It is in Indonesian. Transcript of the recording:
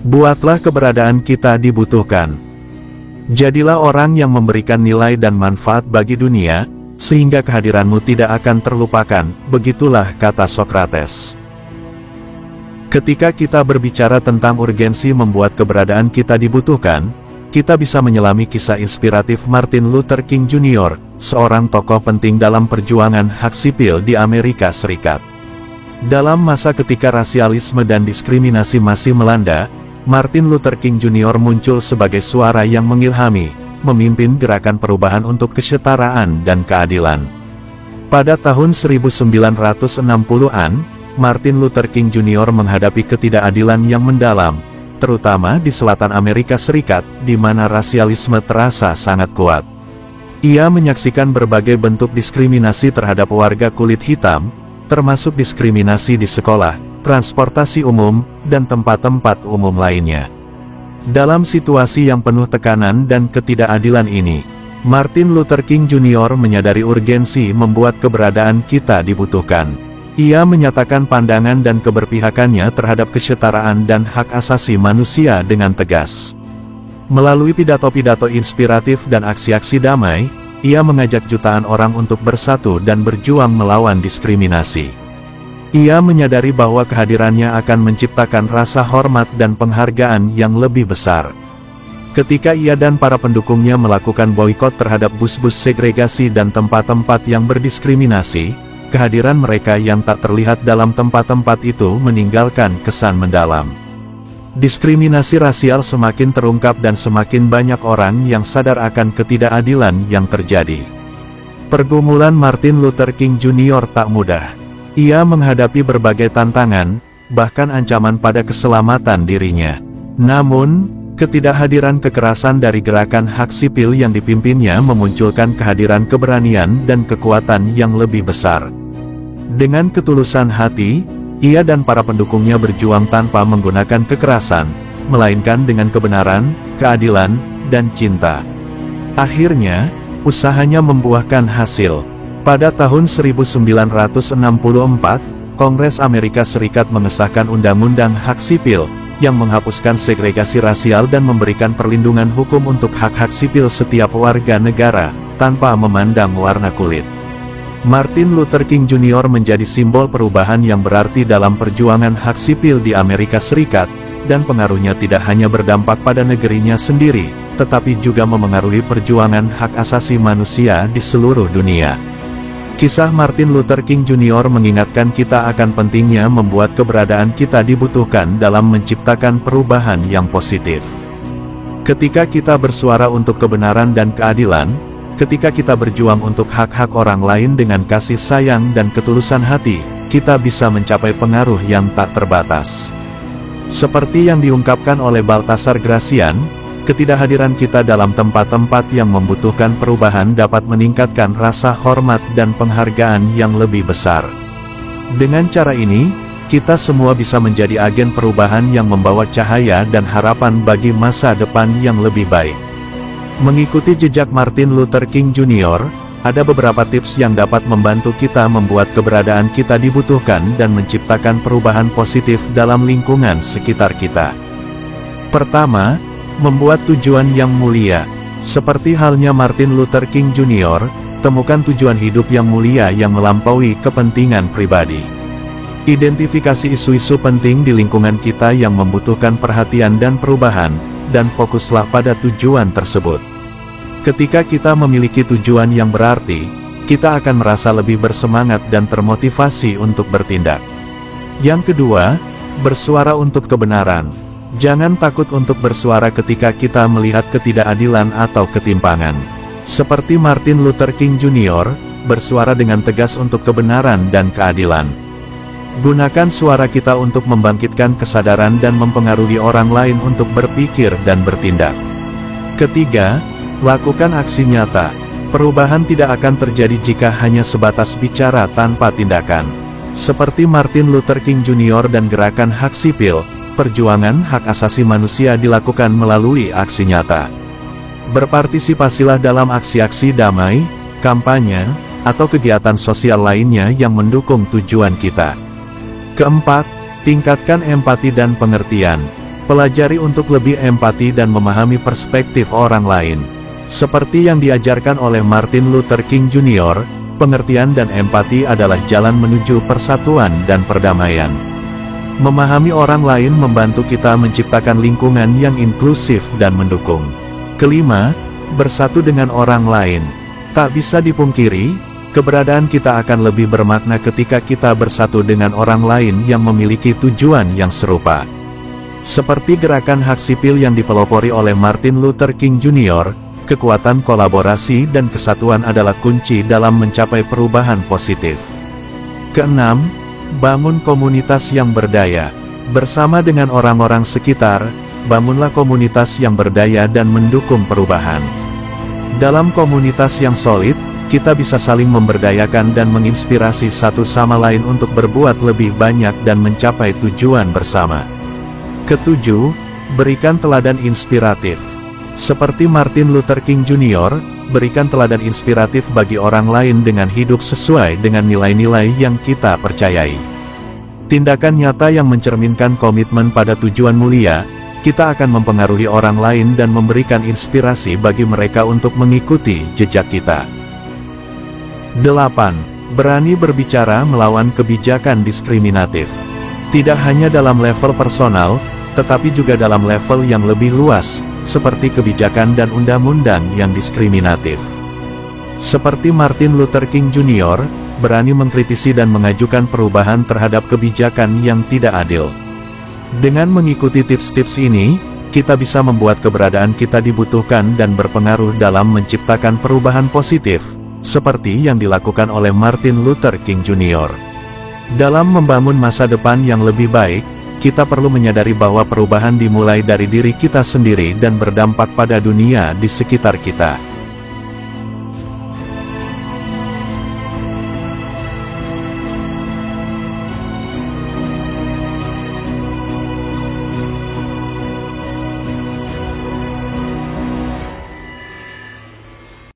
Buatlah keberadaan kita dibutuhkan. Jadilah orang yang memberikan nilai dan manfaat bagi dunia, sehingga kehadiranmu tidak akan terlupakan, begitulah kata Sokrates. Ketika kita berbicara tentang urgensi membuat keberadaan kita dibutuhkan, kita bisa menyelami kisah inspiratif Martin Luther King Jr., seorang tokoh penting dalam perjuangan hak sipil di Amerika Serikat. Dalam masa ketika rasialisme dan diskriminasi masih melanda, Martin Luther King Jr. muncul sebagai suara yang mengilhami, memimpin gerakan perubahan untuk kesetaraan dan keadilan. Pada tahun 1960-an, Martin Luther King Jr. menghadapi ketidakadilan yang mendalam, terutama di selatan Amerika Serikat, di mana rasialisme terasa sangat kuat. Ia menyaksikan berbagai bentuk diskriminasi terhadap warga kulit hitam, termasuk diskriminasi di sekolah, transportasi umum, dan tempat-tempat umum lainnya. Dalam situasi yang penuh tekanan dan ketidakadilan ini, Martin Luther King Jr. menyadari urgensi membuat keberadaan kita dibutuhkan. Ia menyatakan pandangan dan keberpihakannya terhadap kesetaraan dan hak asasi manusia dengan tegas. Melalui pidato-pidato inspiratif dan aksi-aksi damai, ia mengajak jutaan orang untuk bersatu dan berjuang melawan diskriminasi. Ia menyadari bahwa kehadirannya akan menciptakan rasa hormat dan penghargaan yang lebih besar. Ketika ia dan para pendukungnya melakukan boikot terhadap bus-bus segregasi dan tempat-tempat yang berdiskriminasi, kehadiran mereka yang tak terlihat dalam tempat-tempat itu meninggalkan kesan mendalam. Diskriminasi rasial semakin terungkap dan semakin banyak orang yang sadar akan ketidakadilan yang terjadi. Pergumulan Martin Luther King Jr. tak mudah. Ia menghadapi berbagai tantangan, bahkan ancaman pada keselamatan dirinya. Namun, ketidakhadiran kekerasan dari gerakan hak sipil yang dipimpinnya memunculkan kehadiran keberanian dan kekuatan yang lebih besar. Dengan ketulusan hati, ia dan para pendukungnya berjuang tanpa menggunakan kekerasan, melainkan dengan kebenaran, keadilan, dan cinta. Akhirnya, usahanya membuahkan hasil. Pada tahun 1964, Kongres Amerika Serikat mengesahkan Undang-Undang Hak Sipil, yang menghapuskan segregasi rasial dan memberikan perlindungan hukum untuk hak-hak sipil setiap warga negara, tanpa memandang warna kulit. Martin Luther King Jr. menjadi simbol perubahan yang berarti dalam perjuangan hak sipil di Amerika Serikat, dan pengaruhnya tidak hanya berdampak pada negerinya sendiri, tetapi juga memengaruhi perjuangan hak asasi manusia di seluruh dunia. Kisah Martin Luther King Jr. mengingatkan kita akan pentingnya membuat keberadaan kita dibutuhkan dalam menciptakan perubahan yang positif. Ketika kita bersuara untuk kebenaran dan keadilan, ketika kita berjuang untuk hak-hak orang lain dengan kasih sayang dan ketulusan hati, kita bisa mencapai pengaruh yang tak terbatas. Seperti yang diungkapkan oleh Baltasar Gracian, ketidakhadiran kita dalam tempat-tempat yang membutuhkan perubahan dapat meningkatkan rasa hormat dan penghargaan yang lebih besar. Dengan cara ini, kita semua bisa menjadi agen perubahan yang membawa cahaya dan harapan bagi masa depan yang lebih baik. Mengikuti jejak Martin Luther King Jr., ada beberapa tips yang dapat membantu kita membuat keberadaan kita dibutuhkan dan menciptakan perubahan positif dalam lingkungan sekitar kita. Pertama, membuat tujuan yang mulia. Seperti halnya Martin Luther King Jr., temukan tujuan hidup yang mulia yang melampaui kepentingan pribadi. Identifikasi isu-isu penting di lingkungan kita yang membutuhkan perhatian dan perubahan, dan fokuslah pada tujuan tersebut. Ketika kita memiliki tujuan yang berarti, kita akan merasa lebih bersemangat dan termotivasi untuk bertindak. Yang kedua, bersuara untuk kebenaran. Jangan takut untuk bersuara ketika kita melihat ketidakadilan atau ketimpangan. Seperti Martin Luther King Jr., bersuara dengan tegas untuk kebenaran dan keadilan. Gunakan suara kita untuk membangkitkan kesadaran dan mempengaruhi orang lain untuk berpikir dan bertindak. Ketiga, lakukan aksi nyata. Perubahan tidak akan terjadi jika hanya sebatas bicara tanpa tindakan. Seperti Martin Luther King Jr. dan gerakan hak sipil, perjuangan hak asasi manusia dilakukan melalui aksi nyata. Berpartisipasilah dalam aksi-aksi damai, kampanye, atau kegiatan sosial lainnya yang mendukung tujuan kita. Keempat, tingkatkan empati dan pengertian. Pelajari untuk lebih empati dan memahami perspektif orang lain. Seperti yang diajarkan oleh Martin Luther King Jr., pengertian dan empati adalah jalan menuju persatuan dan perdamaian. Memahami orang lain membantu kita menciptakan lingkungan yang inklusif dan mendukung. Kelima, bersatu dengan orang lain. Tak bisa dipungkiri, keberadaan kita akan lebih bermakna ketika kita bersatu dengan orang lain yang memiliki tujuan yang serupa. Seperti gerakan hak sipil yang dipelopori oleh Martin Luther King Jr., kekuatan kolaborasi dan kesatuan adalah kunci dalam mencapai perubahan positif. Keenam, bangun komunitas yang berdaya. Bersama dengan orang-orang sekitar, bangunlah komunitas yang berdaya dan mendukung perubahan. Dalam komunitas yang solid, kita bisa saling memberdayakan dan menginspirasi satu sama lain untuk berbuat lebih banyak dan mencapai tujuan bersama. Ketujuh, berikan teladan inspiratif. Seperti Martin Luther King Jr., berikan teladan inspiratif bagi orang lain dengan hidup sesuai dengan nilai-nilai yang kita percayai. Tindakan nyata yang mencerminkan komitmen pada tujuan mulia, kita akan mempengaruhi orang lain dan memberikan inspirasi bagi mereka untuk mengikuti jejak kita. 8. Berani berbicara melawan kebijakan diskriminatif. Tidak hanya dalam level personal, tetapi juga dalam level yang lebih luas, seperti kebijakan dan undang-undang yang diskriminatif. Seperti Martin Luther King Jr., berani mengkritisi dan mengajukan perubahan terhadap kebijakan yang tidak adil. Dengan mengikuti tips-tips ini, kita bisa membuat keberadaan kita dibutuhkan dan berpengaruh dalam menciptakan perubahan positif, seperti yang dilakukan oleh Martin Luther King Jr. Dalam membangun masa depan yang lebih baik, kita perlu menyadari bahwa perubahan dimulai dari diri kita sendiri dan berdampak pada dunia di sekitar kita.